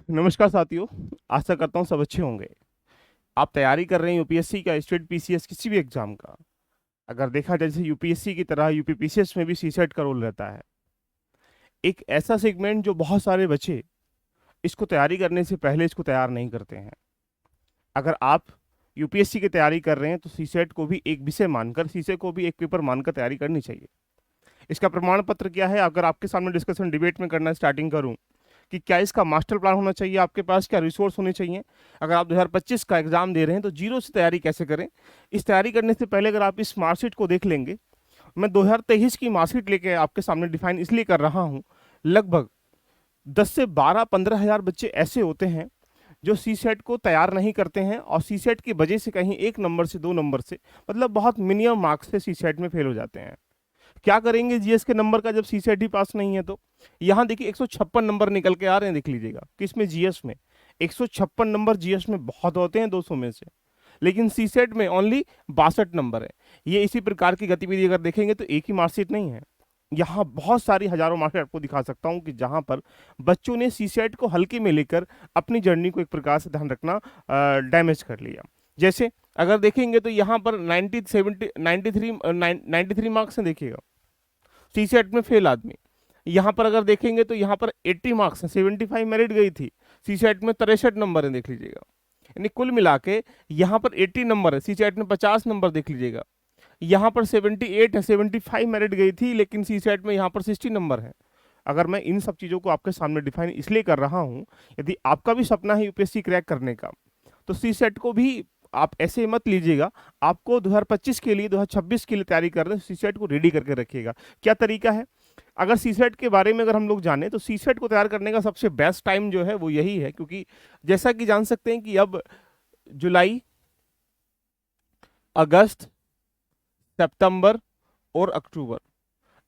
नमस्कार साथियों। आशा करता हूँ सब अच्छे होंगे। आप तैयारी कर रहे हैं यूपीएससी का, स्टेट पीसीएस, किसी भी एग्जाम का। अगर देखा जाए जैसे यूपीएससी की तरह यूपीपीसीएस में भी सीसेट का रोल रहता है। एक ऐसा सेगमेंट जो बहुत सारे बच्चे इसको तैयारी करने से पहले इसको तैयार नहीं करते हैं। अगर आप यूपीएससी की तैयारी कर रहे हैं तो सीसेट को भी एक विषय मानकर, सीसे को भी एक पेपर मानकर तैयारी करनी चाहिए। इसका प्रमाण पत्र क्या है? अगर आपके सामने डिस्कशन डिबेट में करना स्टार्टिंग करूं कि क्या इसका मास्टर प्लान होना चाहिए, आपके पास क्या रिसोर्स होने चाहिए। अगर आप 2025 का एग्जाम दे रहे हैं तो जीरो से तैयारी कैसे करें। इस तैयारी करने से पहले अगर आप इस मार्कशीट को देख लेंगे, मैं 2023 की मार्कशीट लेके आपके सामने डिफाइन इसलिए कर रहा हूँ। लगभग 10 से 12-15 हज़ार बच्चे ऐसे होते हैं जो सी सेट को तैयार नहीं करते हैं और सी सेट की वजह से कहीं 1 नंबर से 2 नंबर से, मतलब बहुत मिनिमम मार्क्स से सी सेट में फेल हो जाते हैं। क्या करेंगे जीएस के नंबर का जब सीसेट ही पास नहीं है तो? यहाँ देखिए 156 नंबर निकल के आ रहे हैं, देख लीजिएगा किसमें, जीएस में। 156 नंबर जीएस में बहुत होते हैं 200 में से, लेकिन सीसेट में ओनली 62 नंबर है। ये इसी प्रकार की गतिविधि अगर देखेंगे तो एक ही मार्कशीट नहीं है। यहाँ बहुत सारी हजारों मार्कशीट आपको दिखा सकता हूँ कि जहाँ पर बच्चों ने सीसेट को हल्के में लेकर अपनी जर्नी को एक प्रकार से ध्यान रखना डैमेज कर लिया। जैसे अगर देखेंगे तो यहाँ पर 93 मार्क्स हैं, देखिएगा सी सेट में फेल आदमी। यहाँ पर अगर देखेंगे तो यहाँ पर 80 मार्क्स हैं, 75 मेरिट गई थी, सी सेट में 63 नंबर है, देख लीजिएगा। यानी कुल मिला के यहाँ पर 80 नंबर है, सी सेट में 50 नंबर, देख लीजिएगा। यहाँ पर 78 है, 75 मेरिट गई थी, लेकिन सी सेट में यहाँ पर 60 नंबर है। अगर मैं इन सब चीज़ों को आपके सामने डिफाइन इसलिए कर रहा हूँ, यदि आपका भी सपना है यूपीएससी क्रैक करने का, तो सी सेट को भी आप ऐसे मत लीजिएगा। आपको 2025 के लिए, 2026 के लिए तैयारी कर रहे हैं, सी सेट को रेडी करके रखिएगा। क्या तरीका है? अगर सी सेट के बारे में अगर हम लोग जाने तो सी सेट को तैयार करने का सबसे बेस्ट टाइम जो है वो यही है, क्योंकि जैसा कि जान सकते हैं कि अब जुलाई, अगस्त, सितंबर और अक्टूबर,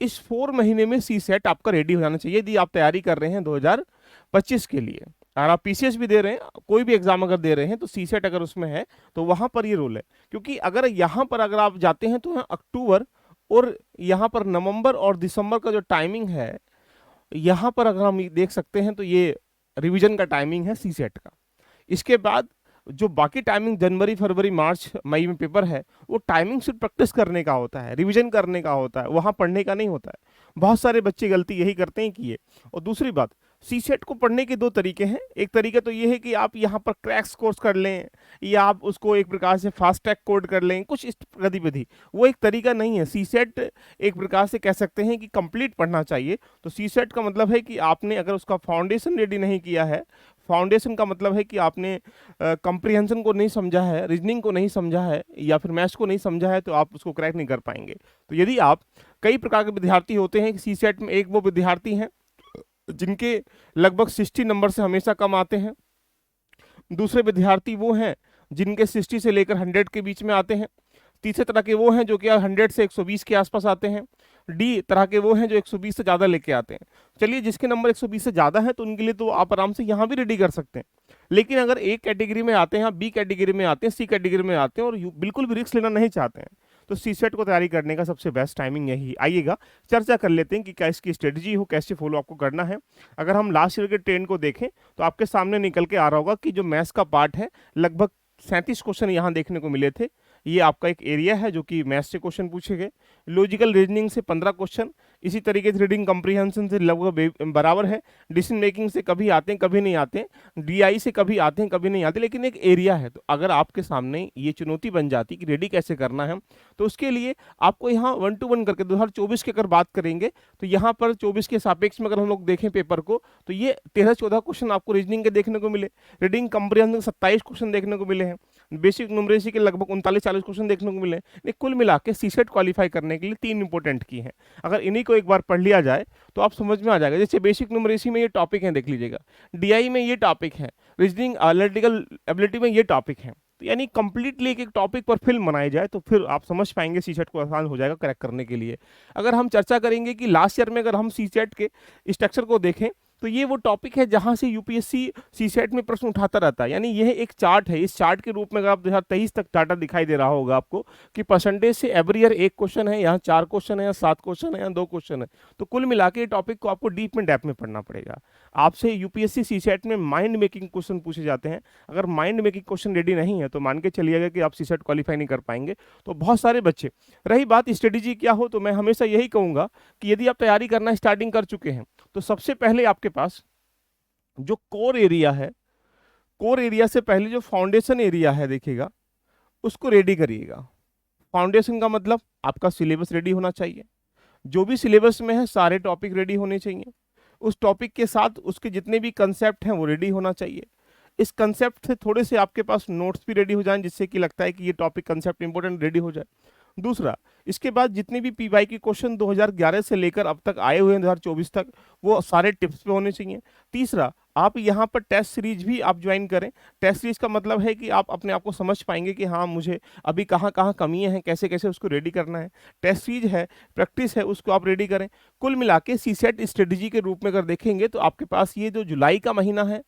इस 4 महीने में सी सेट आपका रेडी हो जाना चाहिए यदि आप तैयारी कर रहे हैं 2025 के लिए। अगर आप पीसीएस भी दे रहे हैं, कोई भी एग्जाम अगर दे रहे हैं, तो सी सेट अगर उसमें है तो वहां पर ये रोल है। क्योंकि अगर यहाँ पर अगर आप जाते हैं तो यहाँ अक्टूबर और यहाँ पर नवंबर और दिसंबर का जो टाइमिंग है, यहाँ पर अगर हम देख सकते हैं तो ये रिवीजन का टाइमिंग है सी सेट का। इसके बाद जो बाकी टाइमिंग जनवरी, फरवरी, मार्च, मई में पेपर है, वो टाइमिंग सिर्फ प्रैक्टिस करने का होता है, रिवीजन करने का होता है, वहाँ पढ़ने का नहीं होता है। बहुत सारे बच्चे गलती यही करते हैं कि ये। और दूसरी बात, सी सेट को पढ़ने के 2 तरीके हैं। एक तरीका तो ये है कि आप यहाँ पर क्रैक्स कोर्स कर लें, या आप उसको एक प्रकार से फास्ट ट्रैक कोड कर लें, कुछ इस गतिविधि। वो एक तरीका नहीं है। सी सेट एक प्रकार से कह सकते हैं कि कंप्लीट पढ़ना चाहिए। तो सी सेट का मतलब है कि आपने अगर उसका फाउंडेशन रेडी नहीं किया है, फाउंडेशन का मतलब है कि आपने कंप्रीहेंशन को नहीं समझा है, रीजनिंग को नहीं समझा है, या फिर मैथ्स को नहीं समझा है, तो आप उसको क्रैक नहीं कर पाएंगे। तो यदि आप, कई प्रकार के विद्यार्थी होते हैं, सी सेट में एक वो विद्यार्थी हैं जिनके लगभग 60 नंबर से हमेशा कम आते हैं। दूसरे विद्यार्थी वो हैं जिनके 60 से लेकर 100 के बीच में आते हैं। तीसरे तरह के वो हैं जो कि 100 से 120 के आसपास आते हैं। डी तरह के वो हैं जो 120 से ज़्यादा लेके आते हैं। चलिए, जिसके नंबर 120 से ज़्यादा है तो उनके लिए तो आप आराम से यहाँ भी रेडी कर सकते हैं। लेकिन अगर एक कैटेगरी में आते हैं, बी कैटेगरी में आते हैं, सी कैटेगरी में आते हैं और बिल्कुल भी रिस्क लेना नहीं चाहते हैं, तो सी सेट को तैयारी करने का सबसे बेस्ट टाइमिंग यही। आइएगा चर्चा कर लेते हैं कि क्या इसकी स्ट्रेटजी हो, कैसे फॉलो आपको करना है। अगर हम लास्ट ईयर के ट्रेंड को देखें तो आपके सामने निकल के आ रहा होगा कि जो मैथ्स का पार्ट है, लगभग 37 क्वेश्चन यहाँ देखने को मिले थे। ये आपका एक एरिया है जो कि मैथ्स से क्वेश्चन पूछे गए। लॉजिकल रीजनिंग से 15 क्वेश्चन, इसी तरीके से रीडिंग कॉम्प्रिहेंशन से लगभग बराबर है। डिसीजन मेकिंग से कभी आते हैं कभी नहीं आते हैं, डीआई से कभी आते हैं कभी नहीं आते, लेकिन एक एरिया है। तो अगर आपके सामने ये चुनौती बन जाती कि रेडी कैसे करना है, तो उसके लिए आपको यहाँ 1 to 1 करके 2024 की अगर बात करेंगे तो यहाँ पर 24 के सापेक्ष में अगर हम लोग देखें पेपर को, तो ये 13-14 क्वेश्चन आपको रीजनिंग के देखने को मिले। रीडिंग कॉम्प्रिहेंशन 27 क्वेश्चन देखने को मिले हैं। बेसिक न्यूमरेसी के लगभग 39-40 क्वेश्चन देखने को मिले। कुल मिला के सी सेट क्वालिफाई करने के लिए 3 इंपॉर्टेंट की हैं। अगर इन्हीं को एक बार पढ़ लिया जाए तो आप समझ में आ जाएगा। जैसे बेसिक न्यूमरेसी में ये टॉपिक है, देख लीजिएगा। डीआई में ये टॉपिक है, रीजनिंग एनालिटिकल एबिलिटी में ये टॉपिक है। तो यानी कंप्लीटली एक टॉपिक पर फिल्म बनाई जाए तो फिर आप समझ पाएंगे सी सेट को आसान हो जाएगा क्रैक करने के लिए। अगर हम चर्चा करेंगे कि लास्ट ईयर में अगर हम सी सेट के स्ट्रक्चर को देखें तो ये वो टॉपिक है जहां से यूपीएससी सीसेट में प्रश्न उठाता रहता है। यानी यह एक चार्ट है, इस चार्ट के रूप में अगर आप 2023 तक डाटा दिखाई दे रहा होगा आपको कि परसेंटेज से एवरी ईयर एक क्वेश्चन है, यहाँ 4 क्वेश्चन है, या 7 क्वेश्चन है, या 2 क्वेश्चन है। तो कुल मिला के टॉपिक को आपको डीप में डेप्थ में पढ़ना पड़ेगा। आपसे यूपीएससी सीसेट में माइंड मेकिंग क्वेश्चन पूछे जाते हैं। अगर माइंड मेकिंग क्वेश्चन रेडी नहीं है तो मान के चलिएगा कि आप सीसेट क्वालिफाई नहीं कर पाएंगे। तो बहुत सारे बच्चे, रही बात स्ट्रेटेजी क्या हो, तो मैं हमेशा यही कहूंगा कि यदि आप तैयारी करना स्टार्टिंग कर चुके हैं तो सबसे पहले आपके पास जो कोर एरिया है, कोर एरिया से पहले जो फाउंडेशन एरिया है देखिएगा, उसको रेडी करिएगा। फाउंडेशन का मतलब आपका सिलेबस रेडी होना चाहिए। जो भी सिलेबस में है सारे टॉपिक रेडी होने चाहिए। उस टॉपिक के साथ उसके जितने भी कंसेप्ट हैं वो रेडी होना चाहिए। इस कंसेप्ट से थोड़े से आपके पास नोट्स भी रेडी हो जाएं, जिससे कि लगता है कि ये टॉपिक कंसेप्ट इंपॉर्टेंट, रेडी हो जाए। दूसरा, इसके बाद जितने भी पीवाई के क्वेश्चन 2011 से लेकर अब तक आए हुए हैं 2024 तक, वो सारे टिप्स पे होने चाहिए। तीसरा, आप यहाँ पर टेस्ट सीरीज भी आप ज्वाइन करें। टेस्ट सीरीज का मतलब है कि आप अपने आप को समझ पाएंगे कि हाँ मुझे अभी कहाँ कहाँ कमियां हैं, कैसे कैसे उसको रेडी करना है। टेस्ट सीरीज है, प्रैक्टिस है, उसको आप रेडी करें। कुल मिला के सीसेट स्ट्रेटेजी के रूप में अगर देखेंगे तो आपके पास ये जो जुलाई का महीना है,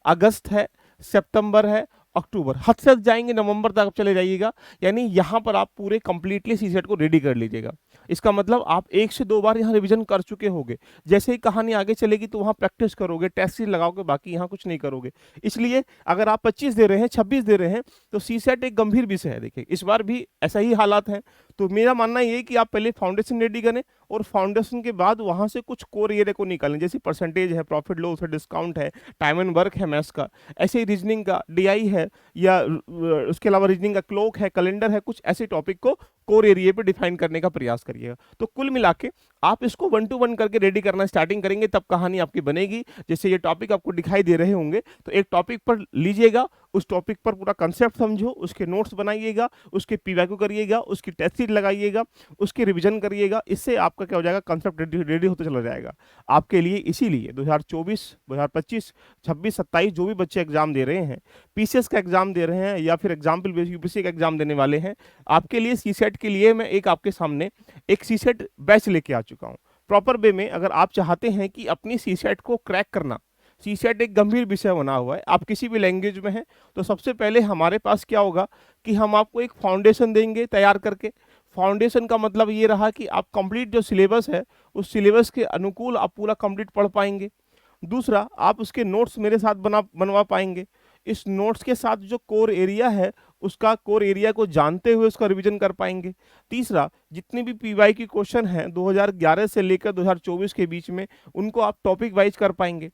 अगस्त है, सितंबर है, अक्टूबर, हद से हद जाएंगे नवंबर तक आप चले जाइएगा। यानी यहाँ पर आप पूरे कंप्लीटली सीसेट को रेडी कर लीजिएगा। इसका मतलब आप 1 से 2 बार यहाँ रिवीजन कर चुके होंगे। जैसे ही कहानी आगे चलेगी तो वहाँ प्रैक्टिस करोगे, टेस्ट सीरीज लगाओगे, बाकी यहाँ कुछ नहीं करोगे। इसलिए अगर आप 25 दे रहे हैं, 26 दे रहे हैं, तो सीसेट एक गंभीर विषय है। देखिए इस बार भी ऐसा ही हालात है। तो मेरा मानना ये है कि आप पहले फाउंडेशन रेडी करें और फाउंडेशन के बाद वहाँ से कुछ कोर एरिया को निकालें। जैसे परसेंटेज है, प्रॉफिट लॉस है, डिस्काउंट है, टाइम एंड वर्क है मैथ्स का, ऐसे ही रीजनिंग का डीआई है, या उसके अलावा रीजनिंग का क्लोक है, कैलेंडर है, कुछ ऐसे टॉपिक को कोर एरिया पे डिफाइन करने का प्रयास करिएगा। तो कुल मिला के आप इसको 1 to 1 करके रेडी करना स्टार्टिंग करेंगे, तब कहानी आपकी बनेगी। जैसे ये टॉपिक आपको दिखाई दे रहे होंगे, तो एक टॉपिक पर लीजिएगा, उस टॉपिक पर पूरा कंसेप्ट समझो, उसके नोट्स बनाइएगा, उसके पीवाईक्यू करिएगा, उसकी टेस्ट सीट लगाइएगा, उसकी रिवीजन करिएगा। इससे आपका क्या हो जाएगा, कंसेप्ट रेडी होते चला जाएगा आपके लिए। इसीलिए 2024, 2025, 26, 27 जो भी बच्चे एग्जाम दे रहे हैं, पीसीएस का एग्जाम दे रहे हैं या फिर एग्जाम्पल यूपीएससी का एग्जाम देने वाले हैं, आपके लिए सीसेट के लिए मैं एक आपके सामने एक सीसेट बैच लेके आ चुका हूँ प्रॉपर वे में। अगर आप चाहते हैं कि अपनी सीसेट को क्रैक करना, सीसेट एक गंभीर विषय बना हुआ है, आप किसी भी लैंग्वेज में हैं, तो सबसे पहले हमारे पास क्या होगा कि हम आपको एक फाउंडेशन देंगे तैयार करके। फाउंडेशन का मतलब ये रहा कि आप कंप्लीट जो सिलेबस है उस सिलेबस के अनुकूल आप पूरा कंप्लीट पढ़ पाएंगे। दूसरा, आप उसके नोट्स मेरे साथ बनवा पाएंगे। इस नोट्स के साथ जो कोर एरिया है उसका कोर एरिया को जानते हुए उसका रिवीजन कर पाएंगे। तीसरा, जितने भी पीवाई की क्वेश्चन हैं 2011 से लेकर 2024 के बीच में, उनको आप टॉपिक वाइज कर पाएंगे।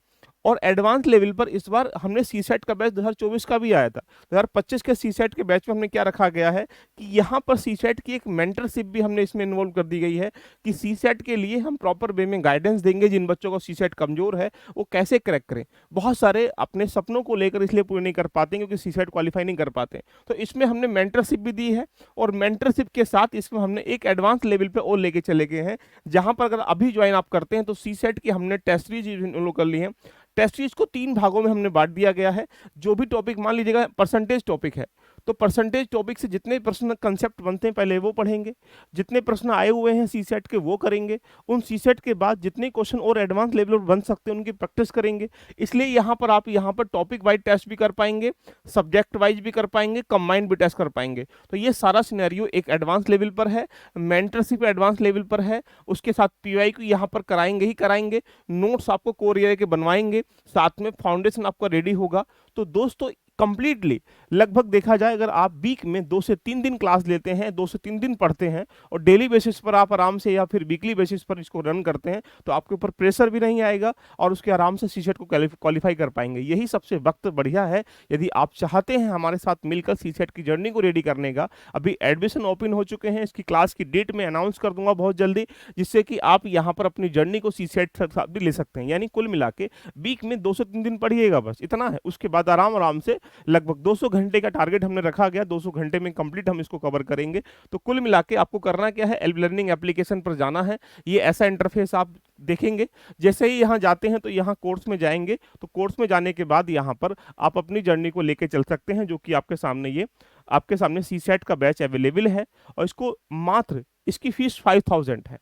और एडवांस लेवल पर इस बार हमने सीसेट का बैच 2024 का भी आया था, 2025 के सीसेट के बैच में हमने क्या रखा गया है कि यहाँ पर सीसेट की एक मेंटरशिप भी हमने इसमें इन्वॉल्व कर दी गई है कि सीसेट के लिए हम प्रॉपर वे में गाइडेंस देंगे। जिन बच्चों को सीसेट कमजोर है वो कैसे क्रैक करें। बहुत सारे अपने सपनों को लेकर इसलिए पूरे नहीं कर पाते क्योंकि सीसेट क्वालिफाई नहीं कर पाते, तो इसमें हमने मेंटरशिप भी दी है। और मेंटरशिप के साथ इसमें हमने एक एडवांस लेवल पे और लेके चले गए हैं, जहां पर अगर अभी ज्वाइन आप करते हैं तो सीसेट की हमने टेस्ट सीरीज इन्वॉल्व कर ली है। टेस्ट सीरीज को 3 भागों में हमने बांट दिया गया है। जो भी टॉपिक मान लीजिएगा परसेंटेज टॉपिक है, तो परसेंटेज टॉपिक से जितने प्रश्न कंसेप्ट बनते हैं पहले वो पढ़ेंगे, जितने प्रश्न आए हुए हैं सीसेट के वो करेंगे। उन सीसेट के बाद जितने क्वेश्चन और एडवांस लेवल पर बन सकते हैं उनकी प्रैक्टिस करेंगे। इसलिए यहाँ पर आप यहाँ पर टॉपिक वाइज टेस्ट भी कर पाएंगे, सब्जेक्ट वाइज भी कर पाएंगे, कंबाइंड भी टेस्ट कर पाएंगे। तो ये सारा सिनेरियो एक एडवांस लेवल पर है, मेंटरशिप एडवांस लेवल पर है, उसके साथ पीवाई को यहाँ पर कराएंगे ही कराएंगे, नोट्स आपको कोर एरिया के बनवाएंगे, साथ में फाउंडेशन आपका रेडी होगा। तो दोस्तों कंप्लीटली लगभग देखा जाए, अगर आप वीक में 2 से 3 दिन क्लास लेते हैं, 2 से 3 दिन पढ़ते हैं और डेली बेसिस पर आप आराम से या फिर वीकली बेसिस पर इसको रन करते हैं, तो आपके ऊपर प्रेशर भी नहीं आएगा और उसके आराम से सीसेट को क्वालिफाई कर पाएंगे। यही सबसे वक्त बढ़िया है। यदि आप चाहते हैं हमारे साथ मिलकर सीसेट की जर्नी को रेडी करने का, अभी एडमिशन ओपन हो चुके हैं, इसकी क्लास की डेट में अनाउंस कर दूंगा बहुत जल्दी, जिससे कि आप यहाँ पर अपनी जर्नी को सीसेट साथ भी ले सकते हैं। यानी कुल मिला के वीक में 2 से 3 दिन पढ़िएगा, बस इतना है। उसके बाद आराम से लगभग 200 घंटे का टारगेट हमने रखा गया, 200 घंटे में कंप्लीट हम इसको कवर करेंगे। तो कुल मिला के आपको करना क्या है, एल्ब लर्निंग एप्लीकेशन पर जाना है। ये ऐसा इंटरफेस आप देखेंगे, जैसे ही यहाँ जाते हैं तो यहाँ कोर्स में जाएंगे, तो कोर्स में जाने के बाद यहाँ पर आप अपनी जर्नी को लेके चल सकते हैं, जो कि आपके सामने सीसेट का बैच अवेलेबल है। और इसको मात्र इसकी फीस 5000 है,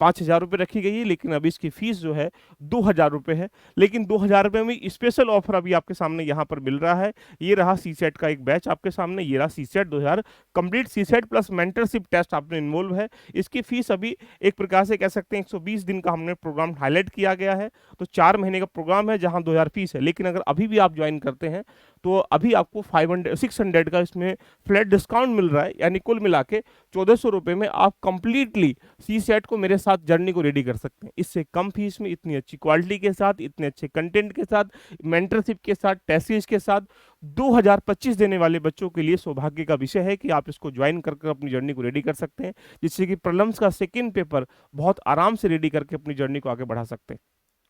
5,000 रुपये रखी गई है, लेकिन अभी इसकी फीस जो है 2,000 रुपये है। लेकिन 2,000 रुपये में स्पेशल ऑफर अभी आपके सामने यहाँ पर मिल रहा है। ये रहा सीसेट का एक बैच आपके सामने, ये रहा CSAT 2000 complete CSAT plus mentorship test आपने इन्वॉल्व है। इसकी फीस अभी एक प्रकार से कह सकते हैं 120 दिन का हमने प्रोग्राम हाईलाइट किया गया है, तो 4 महीने का प्रोग्राम है जहां 2,000 फीस है। लेकिन अगर अभी भी आप ज्वाइन करते हैं तो अभी आपको 600 का इसमें फ्लैट डिस्काउंट मिल रहा है, यानी कुल मिला के 1,400 रुपये में आप कंप्लीटली सी सेट को मेरे साथ जर्नी को रेडी कर सकते हैं। इससे कम फीस में इतनी अच्छी क्वालिटी के साथ, इतने अच्छे कंटेंट के साथ, मेंटरशिप के साथ, टेस्ट सीरीज के साथ 2025 देने वाले बच्चों के लिए सौभाग्य का विषय है कि आप इसको ज्वाइन करके अपनी जर्नी को रेडी कर सकते हैं, जिससे कि प्रॉब्लम्स का सेकंड पेपर बहुत आराम से रेडी करके अपनी जर्नी को आगे बढ़ा सकते हैं।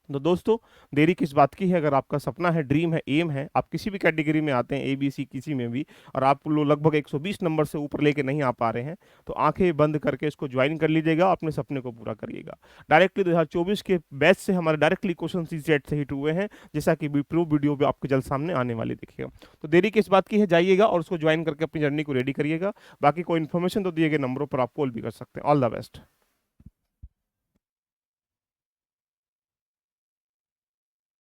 तो दोस्तों, देरी किस बात की है? अगर आपका सपना है, ड्रीम है, एम है, आप किसी भी कैटेगरी में आते हैं, ए बी सी किसी में भी, और आप लोग लगभग 120 नंबर से ऊपर लेके नहीं आ पा रहे हैं, तो आंखें बंद करके इसको ज्वाइन कर लीजिएगा, अपने सपने को पूरा करिएगा। डायरेक्टली 2024 के बैच से हमारे डायरेक्टली क्वेश्चन सी सेट से हिट हुए हैं, जैसा कि प्रूफ वीडियो भी आपके जल्द सामने आने वाली देखिएगा। तो देरी किस बात की है, जाइएगा और उसको ज्वाइन करके अपनी जर्नी को रेडी करिएगा। बाकी कोई इन्फॉर्मेशन तो दिए गए नंबरों पर आप कॉल भी कर सकते हैं। All the best.